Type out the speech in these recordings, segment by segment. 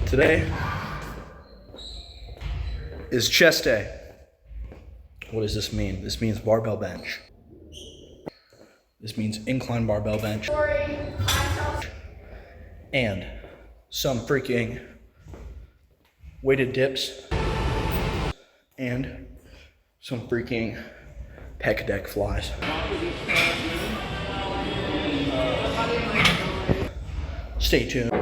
Today is chest day. What does this mean? This means barbell bench. This means incline barbell bench. And some freaking weighted dips. And some freaking pec deck flies. Stay tuned.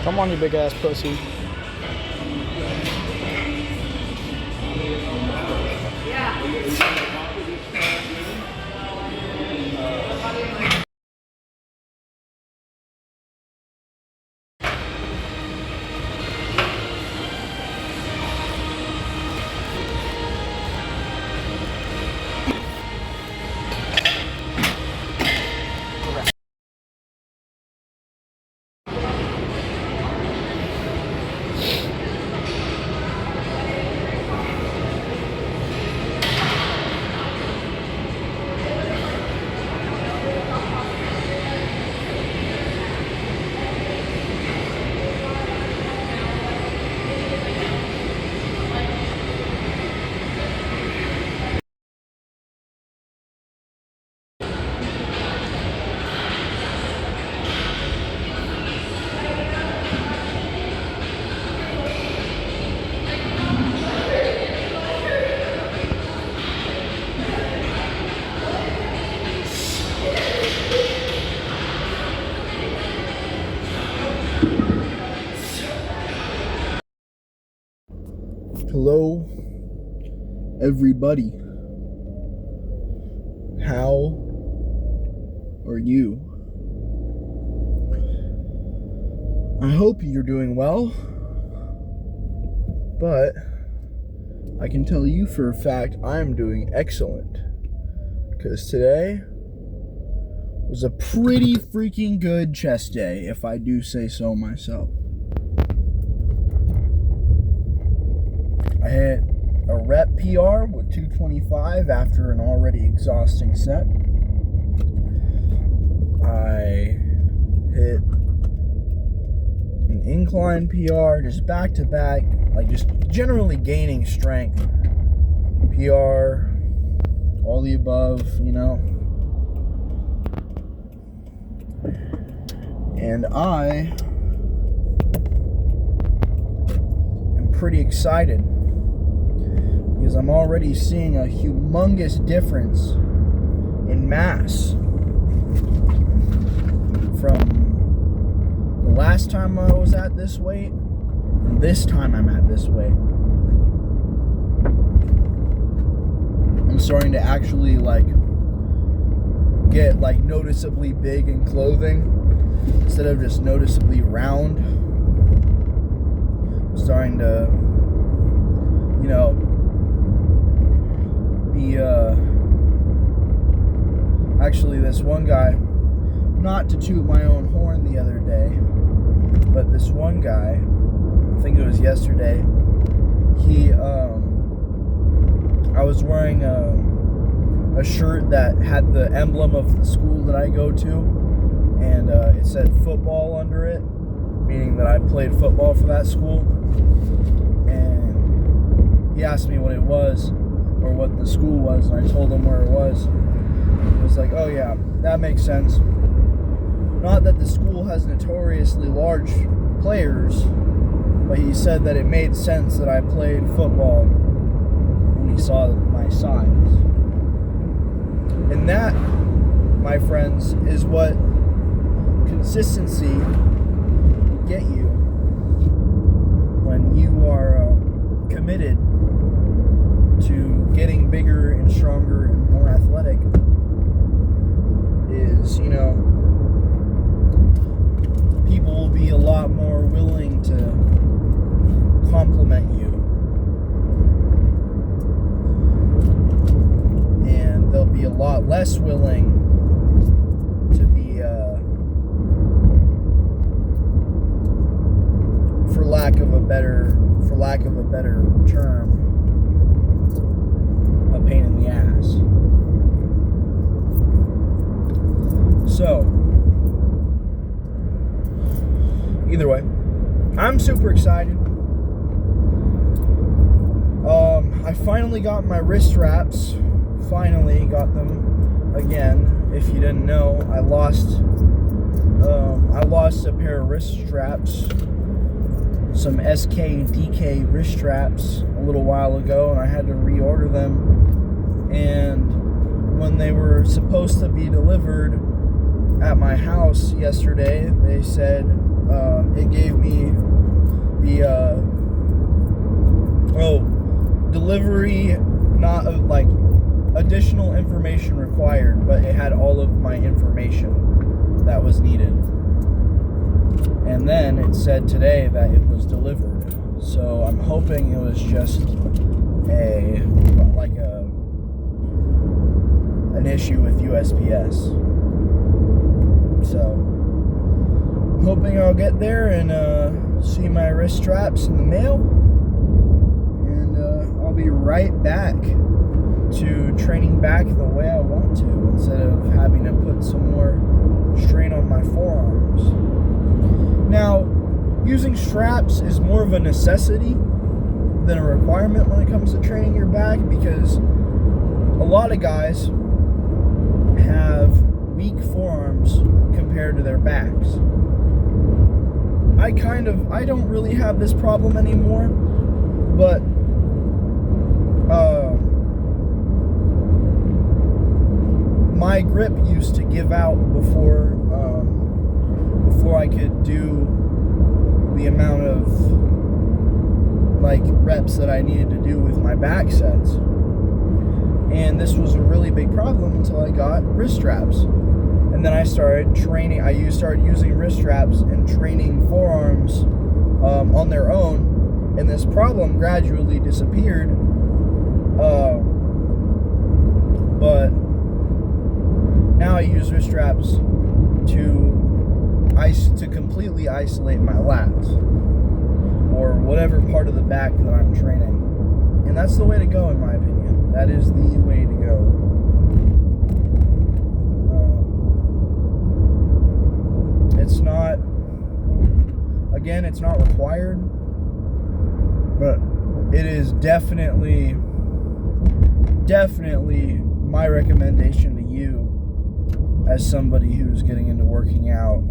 Come on, you big ass pussy. Hello, everybody. How are you? I hope you're doing well, but I can tell you for a fact I'm doing excellent, because today was a pretty freaking good chest day, if I do say so myself. I hit a rep PR with 225 after an already exhausting set. I hit an incline PR just back to back, like just generally gaining strength. PR, all the above, you know. And I am pretty excited, because I'm already seeing a humongous difference in mass from the last time I was at this weight and this time I'm at this weight. I'm starting to actually get noticeably big in clothing instead of just noticeably round. I'm starting to, actually, this one guy, not to toot my own horn the other day, but this one guy, I think it was yesterday, I was wearing a shirt that had the emblem of the school that I go to, and it said football under it, meaning that I played football for that school. And he asked me what it was, or what the school was, and I told him where it was. It was like, oh yeah, that makes sense. Not that the school has notoriously large players, but he said that it made sense that I played football when he saw my size. And that, my friends, is what consistency will get you when you are committed to getting bigger and stronger and more athletic. Is, people will be a lot more willing to compliment you, and they'll be a lot less willing to be, for lack of a better term, I'm super excited. I finally got my wrist straps. Finally got them again. If you didn't know, I lost a pair of wrist straps, some SK/DK wrist straps a little while ago, and I had to reorder them. And when they were supposed to be delivered at my house yesterday, they said it gave me the delivery, not like additional information required, but it had all of my information that was needed. And then it said today that it was delivered. So I'm hoping it was just an issue with USPS. So I'm hoping I'll get there and see my wrist straps in the mail, and I'll be right back to training back the way I want to, instead of having to put some more strain on my forearms. Now, using straps is more of a necessity than a requirement when it comes to training your back, because a lot of guys have weak forearms compared to their backs. I don't really have this problem anymore, but my grip used to give out before I could do the amount of reps that I needed to do with my back sets. And this was a really big problem until I got wrist straps. And then I started training. Started using wrist straps and training forearms on their own, and this problem gradually disappeared. But now I use wrist straps to completely isolate my lats, or whatever part of the back that I'm training. And that's the way to go, in my opinion. That is the way to go. It's not required, but it is definitely my recommendation to you, as somebody who's getting into working out,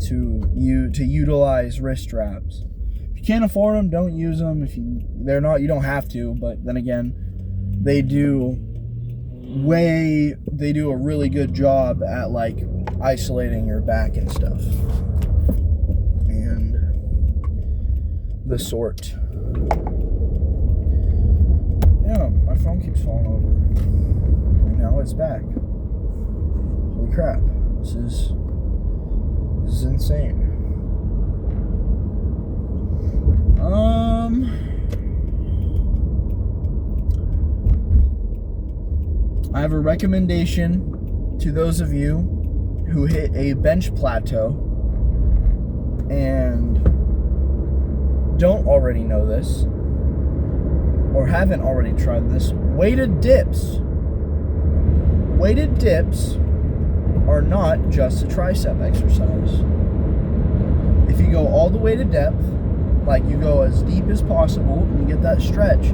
to utilize wrist straps. If you can't afford them, don't use them. You don't have to, but then again, they do a really good job at isolating your back and stuff, and the sort. Yeah, my phone keeps falling over, and now it's back. Holy crap, this is insane. I have a recommendation to those of you who hit a bench plateau and don't already know this, or haven't already tried this. Weighted dips. Weighted dips are not just a tricep exercise. If you go all the way to depth, you go as deep as possible and you get that stretch,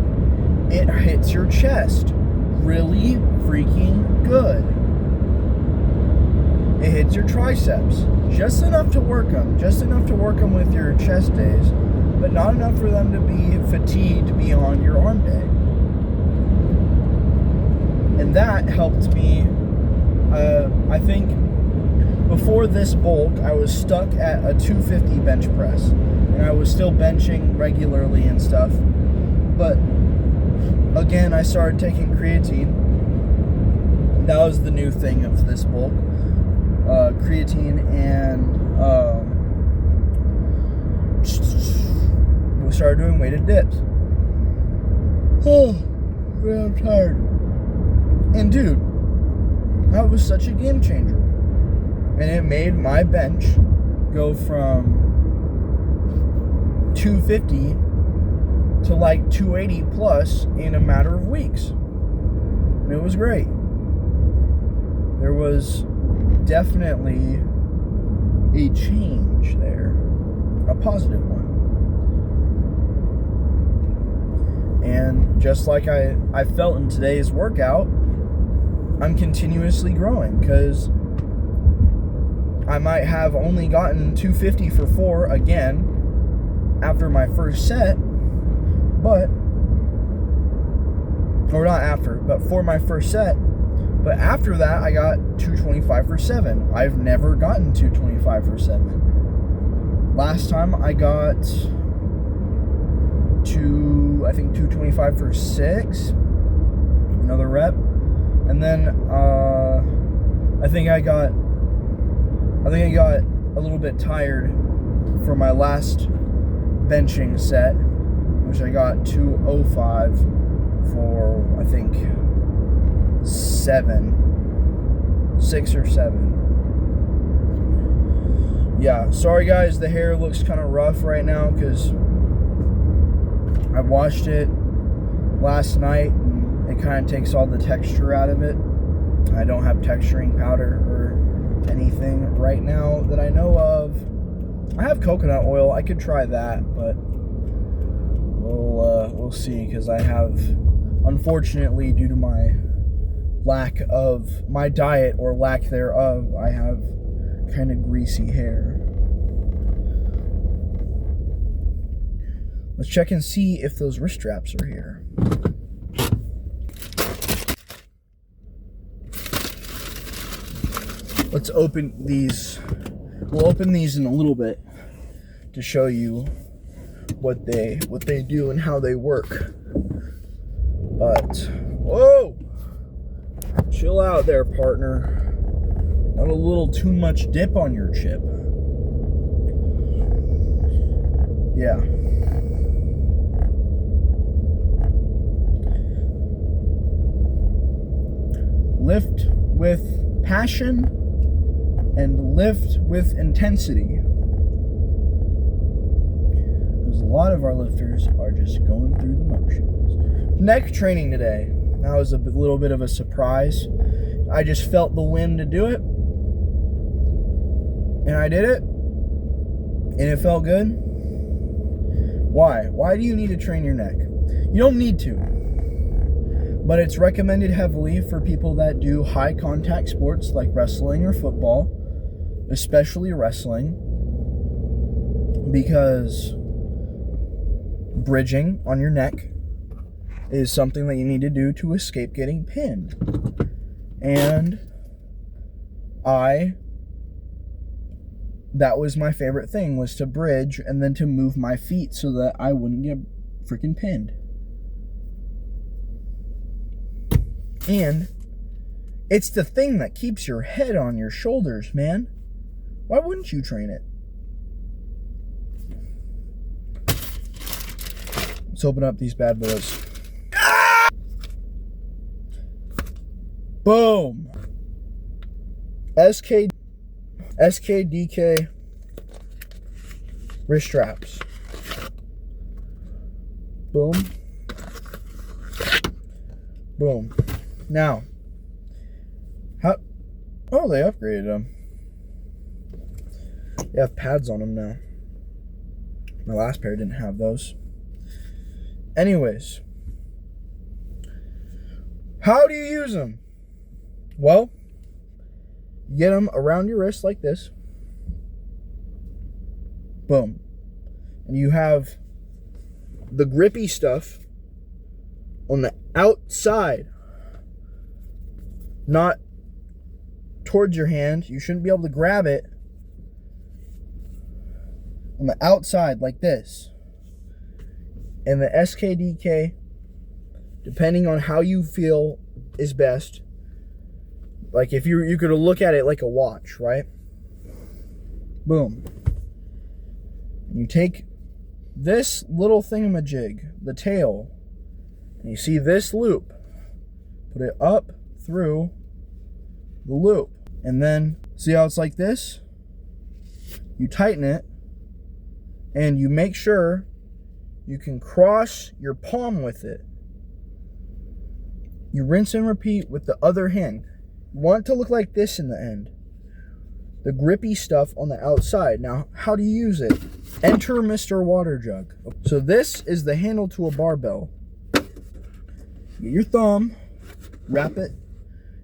it hits your chest really freaking good. It hits your triceps just enough to work them with your chest days, but not enough for them to be fatigued beyond your arm day. And that helped me. I think before this bulk, I was stuck at a 250 bench press, and I was still benching regularly and stuff. But again, I started taking creatine. That was the new thing of this bulk. Creatine, and we started doing weighted dips. Oh, man, I'm tired. And dude, that was such a game changer. And it made my bench go from 250 to 280 plus in a matter of weeks. And it was great. There was definitely a change there. a positive one. And just like I felt in today's workout, I'm continuously growing, because I might have only gotten 250 for 4 again after my first set, but, or not after, but for my first set. But after that, I got 225 for 7. I've never gotten 225 for 7. Last time I got I think 225 for 6. Another rep. And then I think I got a little bit tired for my last benching set, which I got 205 for, I think, 6 or 7. Yeah, sorry guys, the hair looks kind of rough right now because I washed it last night and it kind of takes all the texture out of it. I don't have texturing powder or anything right now that I know of. I have coconut oil. I could try that, but we'll see, because I have, unfortunately, due to my lack of my diet or lack thereof, I have kind of greasy hair. Let's check and see if those wrist straps are here. Let's open these. We'll open these in a little bit to show you what they do and how they work. But whoa, chill out there, partner. Not a little too much dip on your chip. Yeah. Lift with passion and lift with intensity. Because a lot of our lifters are just going through the motions. Neck training today. That was a little bit of a surprise. I just felt the wind to do it. And I did it. And it felt good. Why? Why do you need to train your neck? You don't need to. But it's recommended heavily for people that do high contact sports like wrestling or football, especially wrestling, because bridging on your neck is something that you need to do to escape getting pinned. And that was my favorite thing, was to bridge and then to move my feet so that I wouldn't get freaking pinned. And it's the thing that keeps your head on your shoulders, man. Why wouldn't you train it? Let's open up these bad boys. Boom. SKDK wrist straps. Boom. Boom. Now, oh, they upgraded them. They have pads on them now. My last pair didn't have those. Anyways, how do you use them? Well, you get them around your wrist like this. Boom. And you have the grippy stuff on the outside, not towards your hand. You shouldn't be able to grab it. On the outside like this. And the SKDK, depending on how you feel is best, like if you could look at it like a watch, right? Boom. You take this little thingamajig, the tail, and you see this loop, put it up through the loop, and then see how it's like this? You tighten it, and you make sure you can cross your palm with it. You rinse and repeat with the other hand. You want it to look like this in the end. the grippy stuff on the outside. Now, how do you use it? Enter Mr. Water Jug. So this is the handle to a barbell. Get your thumb, wrap it,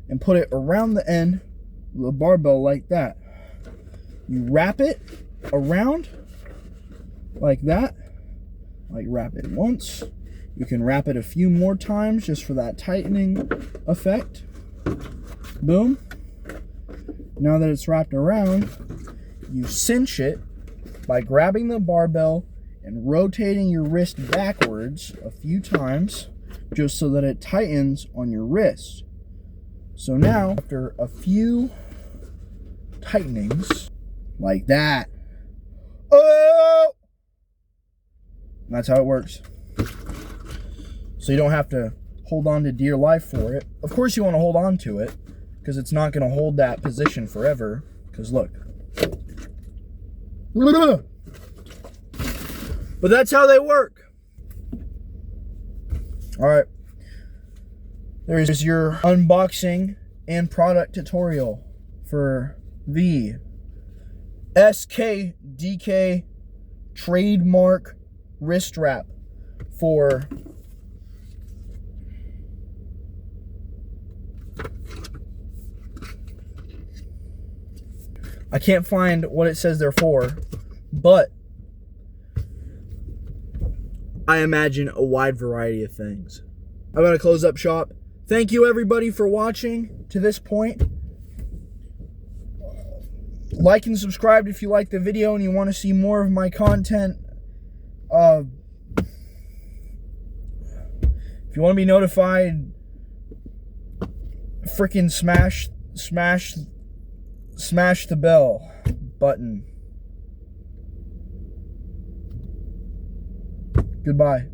and put it around the end of the barbell like that. You wrap it around like that. Like, wrap it once. You can wrap it a few more times just for that tightening effect. Boom. Now that it's wrapped around, you cinch it by grabbing the barbell and rotating your wrist backwards a few times just so that it tightens on your wrist. So now, after a few tightenings, like that, oh! That's how it works. So you don't have to hold on to dear life for it. Of course you want to hold on to it, because it's not going to hold that position forever. Because look. But that's how they work. Alright. There's your unboxing and product tutorial for the SKDK trademark wrist wrap for I can't find what it says they're for, but I imagine a wide variety of things. I'm going to close up shop. Thank you everybody for watching to this point. Like and subscribe if you like the video and you want to see more of my content. If you want to be notified, freaking smash the bell button. Goodbye.